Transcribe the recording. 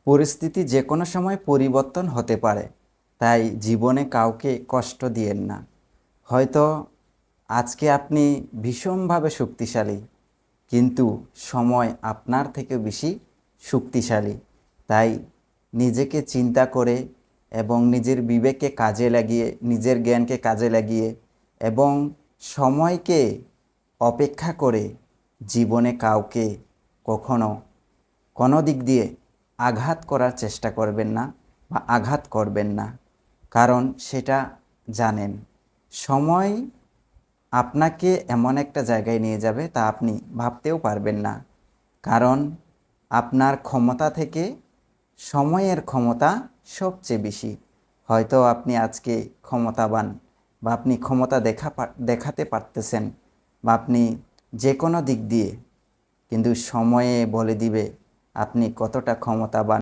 পরিস্থিতি যে কোনো সময় পরিবর্তন হতে পারে, তাই জীবনে কাউকে কষ্ট দিয়েন না। হয়তো আজকে আপনি ভীষণভাবে শক্তিশালী, কিন্তু সময় আপনার থেকে বেশি শক্তিশালী। তাই নিজেকে চিন্তা করে এবং নিজের বিবেককে কাজে লাগিয়ে, নিজের জ্ঞানকে কাজে লাগিয়ে এবং সময়কে অপেক্ষা করে জীবনে কাউকে কখনো কোনো দিক দিয়ে আঘাত করার চেষ্টা করবেন না বা আঘাত করবেন না। কারণ সেটা জানেন, সময় আপনাকে এমন একটা জায়গায় নিয়ে যাবে তা আপনি ভাবতেও পারবেন না। কারণ আপনার ক্ষমতা থেকে সময়ের ক্ষমতা সবচেয়ে বেশি। হয়তো আপনি আজকে ক্ষমতাবান বা আপনি ক্ষমতা দেখাতে পারতেছেন বা আপনি যে কোনো দিক দিয়ে, কিন্তু সময়ে বলে দিবে আপনি কতটা ক্ষমতাবান।